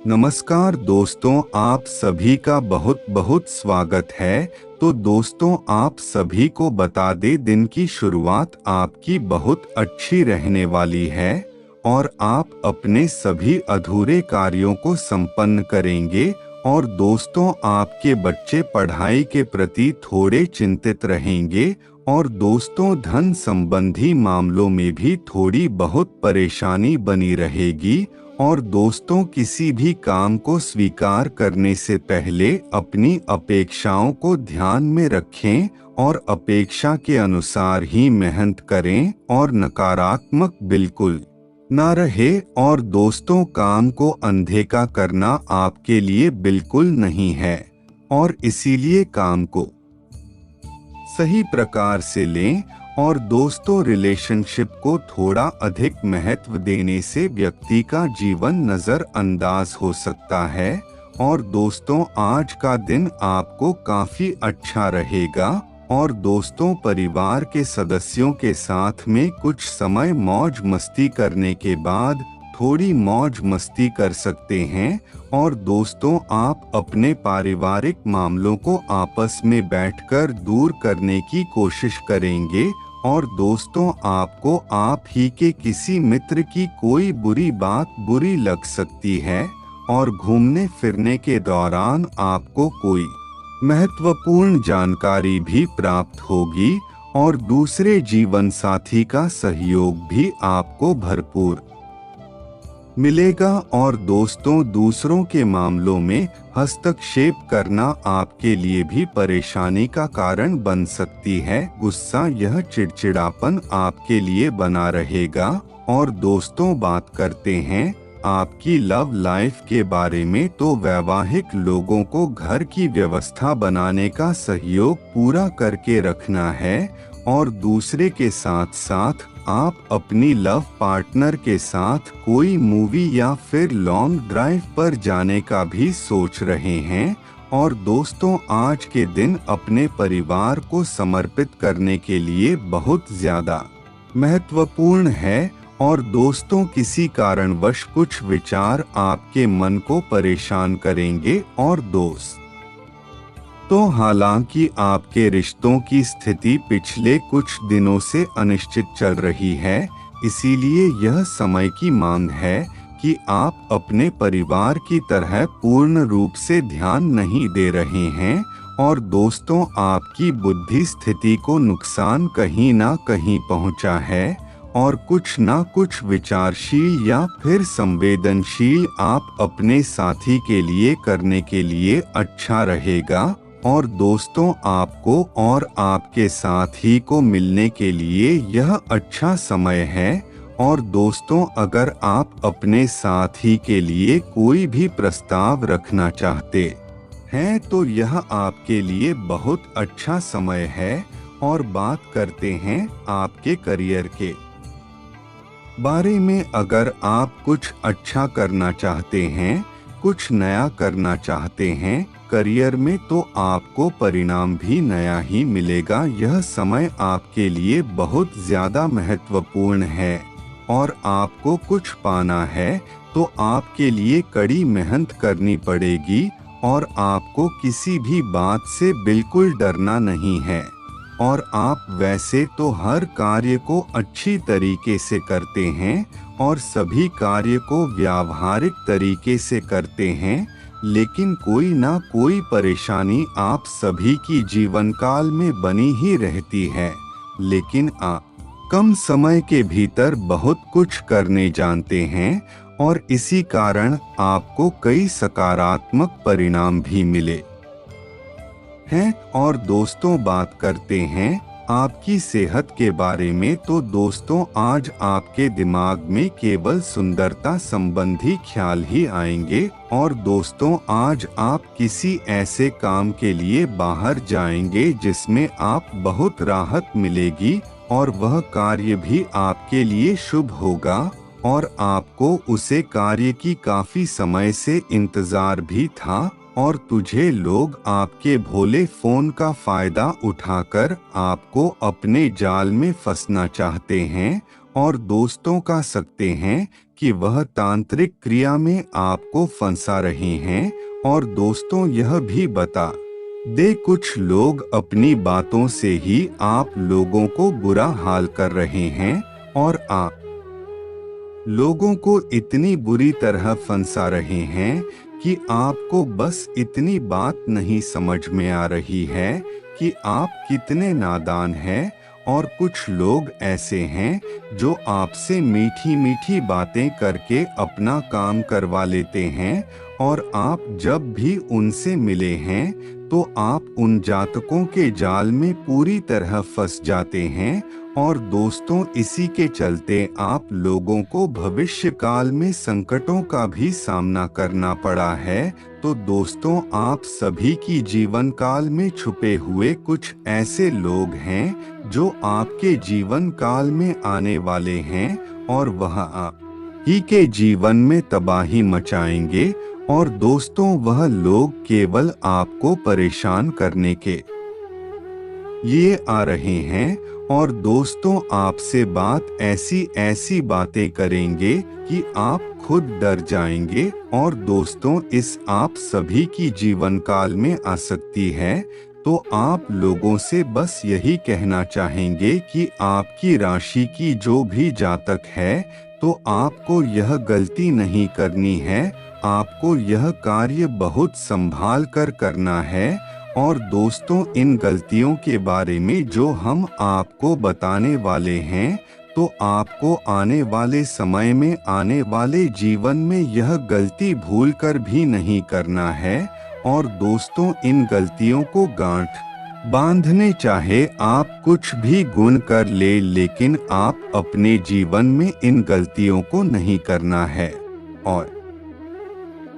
नमस्कार दोस्तों, आप सभी का बहुत बहुत स्वागत है। तो दोस्तों, आप सभी को बता दें, दिन की शुरुआत आपकी बहुत अच्छी रहने वाली है और आप अपने सभी अधूरे कार्यों को संपन्न करेंगे। और दोस्तों, आपके बच्चे पढ़ाई के प्रति थोड़े चिंतित रहेंगे और दोस्तों, धन संबंधी मामलों में भी थोड़ी बहुत परेशानी बनी रहेगी। और दोस्तों, किसी भी काम को स्वीकार करने से पहले अपनी अपेक्षाओं को ध्यान में रखें और अपेक्षा के अनुसार ही मेहनत करें और नकारात्मक बिल्कुल ना रहे। और दोस्तों, काम को अनदेखा करना आपके लिए बिल्कुल नहीं है और इसीलिए काम को सही प्रकार से लें। और दोस्तों, रिलेशनशिप को थोड़ा अधिक महत्व देने से व्यक्ति का जीवन नजरअंदाज हो सकता है। और दोस्तों, आज का दिन आपको काफी अच्छा रहेगा और दोस्तों, परिवार के सदस्यों के साथ में कुछ समय मौज मस्ती करने के बाद थोड़ी मौज मस्ती कर सकते हैं। और दोस्तों, आप अपने पारिवारिक मामलों को आपस में बैठकर दूर करने की कोशिश करेंगे। और दोस्तों, आपको आप ही के किसी मित्र की कोई बुरी बात बुरी लग सकती है और घूमने फिरने के दौरान आपको कोई महत्वपूर्ण जानकारी भी प्राप्त होगी और दूसरे जीवन साथी का सहयोग भी आपको भरपूर मिलेगा। और दोस्तों, दूसरों के मामलों में हस्तक्षेप करना आपके लिए भी परेशानी का कारण बन सकती है। गुस्सा, यह चिड़चिड़ापन आपके लिए बना रहेगा। और दोस्तों, बात करते हैं आपकी लव लाइफ के बारे में, तो वैवाहिक लोगों को घर की व्यवस्था बनाने का सहयोग पूरा करके रखना है। और दूसरे के साथ साथ आप अपनी लव पार्टनर के साथ कोई मूवी या फिर लॉन्ग ड्राइव पर जाने का भी सोच रहे हैं। और दोस्तों, आज के दिन अपने परिवार को समर्पित करने के लिए बहुत ज्यादा महत्वपूर्ण है। और दोस्तों, किसी कारणवश कुछ विचार आपके मन को परेशान करेंगे। और तो हालांकि आपके रिश्तों की स्थिति पिछले कुछ दिनों से अनिश्चित चल रही है, इसीलिए यह समय की मांग है कि आप अपने परिवार की तरह पूर्ण रूप से ध्यान नहीं दे रहे हैं। और दोस्तों, आपकी बुद्धि स्थिति को नुकसान कहीं ना कहीं पहुंचा है और कुछ ना कुछ विचारशील या फिर संवेदनशील आप अपने साथी के लिए करने के लिए अच्छा रहेगा। और दोस्तों, आपको और आपके साथी को मिलने के लिए यह अच्छा समय है। और दोस्तों, अगर आप अपने साथी के लिए कोई भी प्रस्ताव रखना चाहते हैं तो यह आपके लिए बहुत अच्छा समय है। और बात करते हैं आपके करियर के बारे में। अगर आप कुछ अच्छा करना चाहते हैं, कुछ नया करना चाहते हैं करियर में, तो आपको परिणाम भी नया ही मिलेगा। यह समय आपके लिए बहुत ज्यादा महत्वपूर्ण है और आपको कुछ पाना है तो आपके लिए कड़ी मेहनत करनी पड़ेगी। और आपको किसी भी बात से बिल्कुल डरना नहीं है। और आप वैसे तो हर कार्य को अच्छी तरीके से करते हैं और सभी कार्य को व्यावहारिक तरीके से करते हैं, लेकिन कोई ना कोई परेशानी आप सभी की जीवन काल में बनी ही रहती है। लेकिन आप कम समय के भीतर बहुत कुछ करने जानते हैं और इसी कारण आपको कई सकारात्मक परिणाम भी मिले हैं। और दोस्तों, बात करते हैं आपकी सेहत के बारे में, तो दोस्तों, आज आपके दिमाग में केवल सुंदरता संबंधी ख्याल ही आएंगे। और दोस्तों, आज आप किसी ऐसे काम के लिए बाहर जाएंगे जिसमें आप बहुत राहत मिलेगी और वह कार्य भी आपके लिए शुभ होगा और आपको उसे कार्य की काफी समय से इंतजार भी था। और तुझे लोग आपके भोले फोन का फायदा उठाकर आपको अपने जाल में फंसना चाहते हैं। और दोस्तों कह सकते हैं कि वह तांत्रिक क्रिया में आपको फंसा रहे हैं। और दोस्तों यह भी बता दे, कुछ लोग अपनी बातों से ही आप लोगों को बुरा हाल कर रहे हैं और आप लोगों को इतनी बुरी तरह फंसा रहे हैं कि आपको बस इतनी बात नहीं समझ में आ रही है कि आप कितने नादान हैं। और कुछ लोग ऐसे हैं जो आपसे मीठी मीठी बातें करके अपना काम करवा लेते हैं, और आप जब भी उनसे मिले हैं तो आप उन जातकों के जाल में पूरी तरह फंस जाते हैं। और दोस्तों इसी के चलते आप लोगों को भविष्य काल में संकटों का भी सामना करना पड़ा है। तो दोस्तों आप सभी की जीवन काल में छुपे हुए कुछ ऐसे लोग हैं जो आपके जीवन काल में आने वाले हैं, और वह आप ही के जीवन में तबाही मचाएंगे। और दोस्तों वह लोग केवल आपको परेशान करने के लिए आ रहे हैं, और दोस्तों आपसे बात ऐसी ऐसी बातें करेंगे कि आप खुद डर जाएंगे। और दोस्तों इस आप सभी की जीवन काल में आ सकती है। तो आप लोगों से बस यही कहना चाहेंगे कि आपकी राशि की जो भी जातक है, तो आपको यह गलती नहीं करनी है। आपको यह कार्य बहुत संभाल कर करना है। और दोस्तों इन गलतियों के बारे में जो हम आपको बताने वाले हैं, तो आपको आने वाले समय में आने वाले जीवन में यह गलती भूल कर भी नहीं करना है। और दोस्तों इन गलतियों को गांठ बांधने चाहे आप कुछ भी गुण कर ले, लेकिन आप अपने जीवन में इन गलतियों को नहीं करना है। और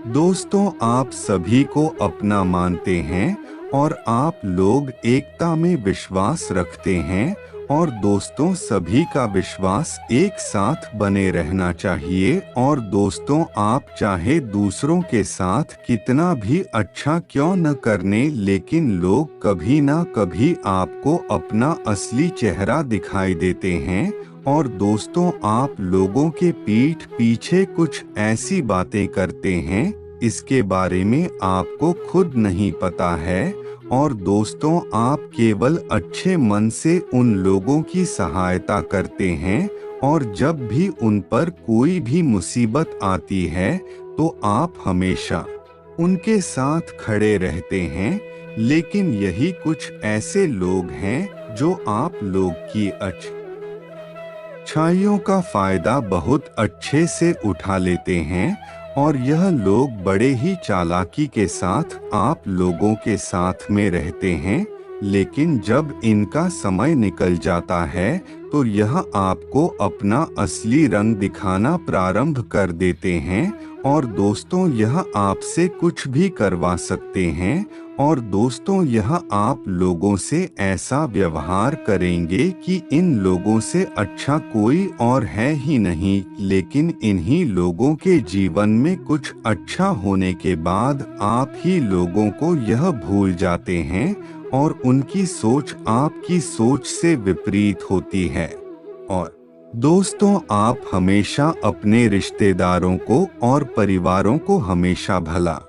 दोस्तों आप सभी को अपना मानते हैं और आप लोग एकता में विश्वास रखते हैं। और दोस्तों सभी का विश्वास एक साथ बने रहना चाहिए। और दोस्तों आप चाहे दूसरों के साथ कितना भी अच्छा क्यों न करने, लेकिन लोग कभी ना कभी आपको अपना असली चेहरा दिखाई देते हैं। और दोस्तों आप लोगों के पीठ पीछे कुछ ऐसी बातें करते हैं, इसके बारे में आपको खुद नहीं पता है। और दोस्तों आप केवल अच्छे मन से उन लोगों की सहायता करते हैं, और जब भी उन पर कोई भी मुसीबत आती है तो आप हमेशा उनके साथ खड़े रहते हैं। लेकिन यही कुछ ऐसे लोग हैं जो आप लोग की अच्छाइयों का फायदा बहुत अच्छे से उठा लेते हैं। और यह लोग बड़े ही चालाकी के साथ आप लोगों के साथ में रहते हैं, लेकिन जब इनका समय निकल जाता है तो यह आपको अपना असली रंग दिखाना प्रारंभ कर देते हैं। और दोस्तों यह आपसे कुछ भी करवा सकते हैं। और दोस्तों यह आप लोगों से ऐसा व्यवहार करेंगे कि इन लोगों से अच्छा कोई और है ही नहीं। लेकिन इन्हीं लोगों के जीवन में कुछ अच्छा होने के बाद आप ही लोगों को यह भूल जाते हैं, और उनकी सोच आपकी सोच से विपरीत होती है। और दोस्तों आप हमेशा अपने रिश्तेदारों को और परिवारों को हमेशा भला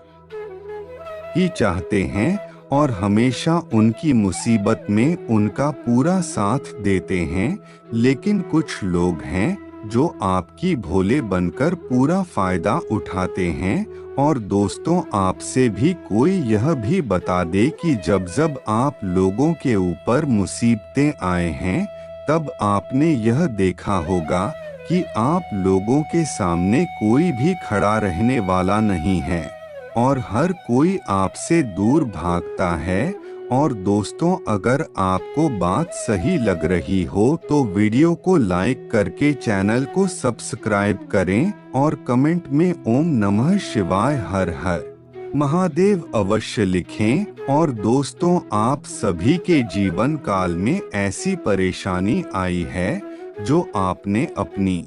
ही चाहते हैं, और हमेशा उनकी मुसीबत में उनका पूरा साथ देते हैं। लेकिन कुछ लोग हैं जो आपकी भोले बनकर पूरा फायदा उठाते हैं। और दोस्तों आपसे भी कोई यह भी बता दे कि जब जब आप लोगों के ऊपर मुसीबतें आए हैं, तब आपने यह देखा होगा कि आप लोगों के सामने कोई भी खड़ा रहने वाला नहीं है, और हर कोई आपसे दूर भागता है। और दोस्तों अगर आपको बात सही लग रही हो तो वीडियो को लाइक करके चैनल को सब्सक्राइब करें, और कमेंट में ओम नमः शिवाय हर हर महादेव अवश्य लिखें। और दोस्तों आप सभी के जीवन काल में ऐसी परेशानी आई है जो आपने अपनी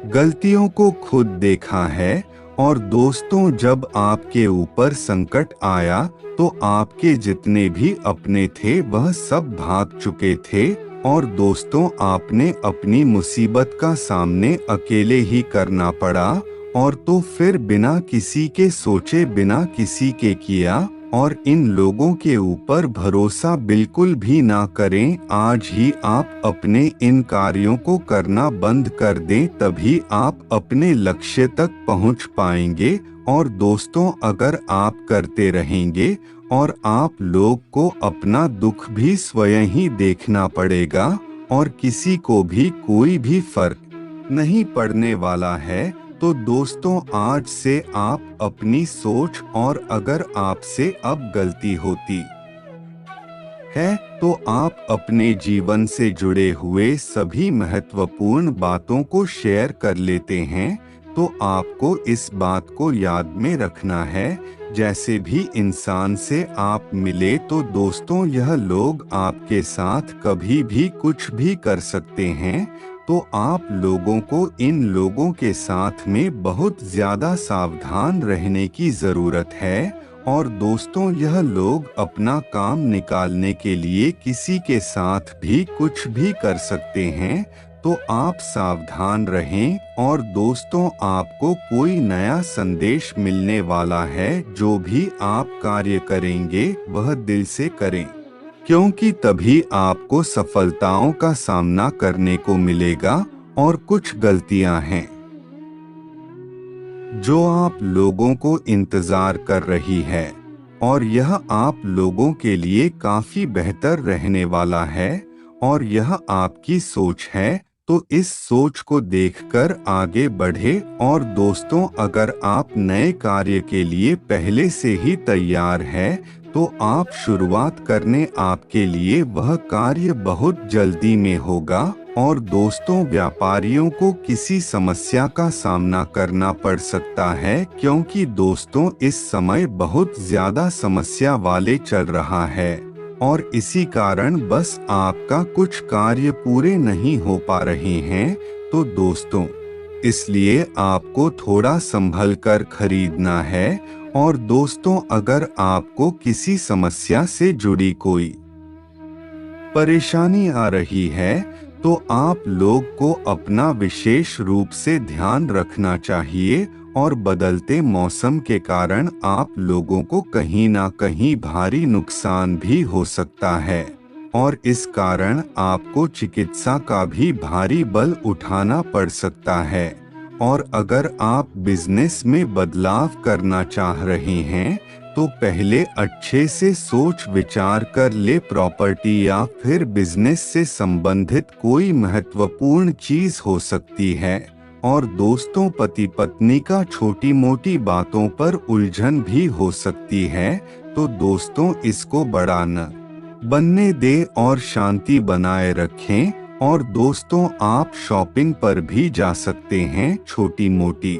गलतियों को खुद देखा है। और दोस्तों जब आपके ऊपर संकट आया तो आपके जितने भी अपने थे वह सब भाग चुके थे, और दोस्तों आपने अपनी मुसीबत का सामने अकेले ही करना पड़ा, और तो फिर बिना किसी के सोचे, बिना किसी के किया। और इन लोगों के ऊपर भरोसा बिल्कुल भी ना करें। आज ही आप अपने इन कार्यों को करना बंद कर दें, तभी आप अपने लक्ष्य तक पहुंच पाएंगे। और दोस्तों अगर आप करते रहेंगे और आप लोग को अपना दुख भी स्वयं ही देखना पड़ेगा, और किसी को भी कोई भी फर्क नहीं पड़ने वाला है। तो दोस्तों आज से आप अपनी सोच, और अगर आपसे अब गलती होती है तो आप अपने जीवन से जुड़े हुए सभी महत्वपूर्ण बातों को शेयर कर लेते हैं, तो आपको इस बात को याद में रखना है। जैसे भी इंसान से आप मिले तो दोस्तों यह लोग आपके साथ कभी भी कुछ भी कर सकते हैं। तो आप लोगों को इन लोगों के साथ में बहुत ज़्यादा सावधान रहने की ज़रूरत है। और दोस्तों यह लोग अपना काम निकालने के लिए किसी के साथ भी कुछ भी कर सकते हैं, तो आप सावधान रहें। और दोस्तों आपको कोई नया संदेश मिलने वाला है, जो भी आप कार्य करेंगे वह दिल से करें, क्योंकि तभी आपको सफलताओं का सामना करने को मिलेगा। और कुछ गलतियां हैं जो आप लोगों को इंतजार कर रही है, और यह आप लोगों के लिए काफी बेहतर रहने वाला है, और यह आपकी सोच है। तो इस सोच को देखकर आगे बढ़े। और दोस्तों अगर आप नए कार्य के लिए पहले से ही तैयार है, तो आप शुरुआत करने आपके लिए वह कार्य बहुत जल्दी में होगा। और दोस्तों व्यापारियों को किसी समस्या का सामना करना पड़ सकता है, क्योंकि दोस्तों इस समय बहुत ज्यादा समस्या वाले चल रहा है, और इसी कारण बस आपका कुछ कार्य पूरे नहीं हो पा रहे हैं। तो दोस्तों इसलिए आपको थोड़ा संभल कर खरीदना है। और दोस्तों अगर आपको किसी समस्या से जुड़ी कोई परेशानी आ रही है, तो आप लोग को अपना विशेष रूप से ध्यान रखना चाहिए। और बदलते मौसम के कारण आप लोगों को कहीं ना कहीं भारी नुकसान भी हो सकता है, और इस कारण आपको चिकित्सा का भी भारी बल उठाना पड़ सकता है। और अगर आप बिजनेस में बदलाव करना चाह रहे हैं, तो पहले अच्छे से सोच विचार कर ले। प्रॉपर्टी या फिर बिजनेस से संबंधित कोई महत्वपूर्ण चीज हो सकती है। और दोस्तों पति पत्नी का छोटी मोटी बातों पर उलझन भी हो सकती है, तो दोस्तों इसको बड़ा न बनने दे और शांति बनाए रखें। और दोस्तों आप शॉपिंग पर भी जा सकते हैं, छोटी मोटी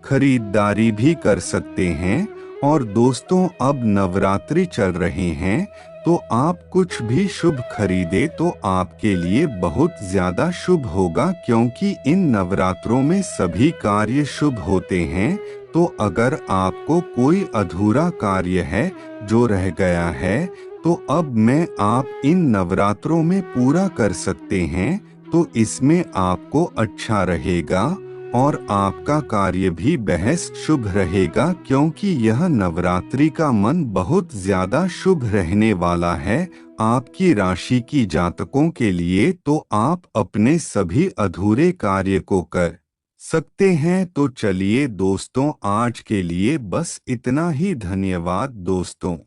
खरीदारी भी कर सकते हैं। और दोस्तों अब नवरात्रि चल रहे हैं, तो आप कुछ भी शुभ खरीदे तो आपके लिए बहुत ज्यादा शुभ होगा, क्योंकि इन नवरात्रों में सभी कार्य शुभ होते हैं। तो अगर आपको कोई अधूरा कार्य है जो रह गया है, तो अब मैं आप इन नवरात्रों में पूरा कर सकते हैं, तो इसमें आपको अच्छा रहेगा, और आपका कार्य भी बेहद शुभ रहेगा, क्योंकि यह नवरात्रि का मन बहुत ज्यादा शुभ रहने वाला है आपकी राशि की जातकों के लिए। तो आप अपने सभी अधूरे कार्य को कर सकते हैं। तो चलिए दोस्तों आज के लिए बस इतना ही। धन्यवाद दोस्तों।